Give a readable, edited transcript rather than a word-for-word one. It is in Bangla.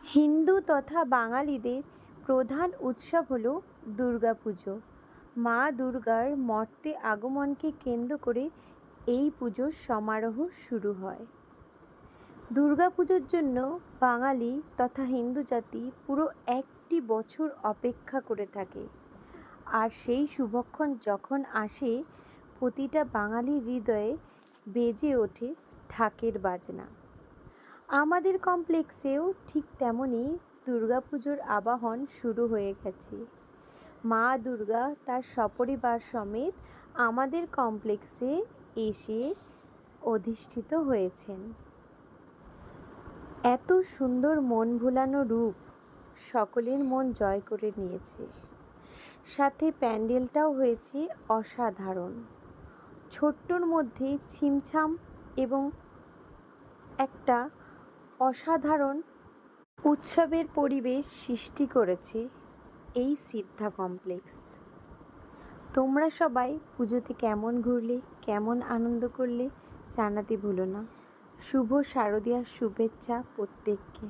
হিন্দু তথা বাঙালিদের প্রধান উৎসব হল দুর্গাপুজো। মা দুর্গার মর্তে আগমনকে কেন্দ্র করে এই পুজোর সমারোহ শুরু হয়। দুর্গাপুজোর জন্য বাঙালি তথা হিন্দু জাতি পুরো একটি বছর অপেক্ষা করে থাকে। আর সেই শুভক্ষণ যখন আসে, প্রতিটা বাঙালির হৃদয়ে বেজে ওঠে ঢাকের বাজনা। আমাদের কমপ্লেক্সেও ঠিক তেমনই দুর্গাপুজোর আবাহন শুরু হয়ে গেছে। মা দুর্গা তার সপরিবার সমেত আমাদের কমপ্লেক্সে এসে অধিষ্ঠিত হয়েছেন। এত সুন্দর মন ভোলানো রূপ সকলের মন জয় করে নিয়েছে। সাথে প্যান্ডেলটাও হয়েছে অসাধারণ। ছোট্টর মধ্যে ছিমছাম এবং একটা অসাধারণ উৎসবের পরিবেশ সৃষ্টি করেছে এই সিদ্ধা কমপ্লেক্স। তোমরা সবাই পুজোতে কেমন ঘুরলে, কেমন আনন্দ করলে জানাতে ভুলো না। শুভ শারদীয়ার শুভেচ্ছা প্রত্যেককে।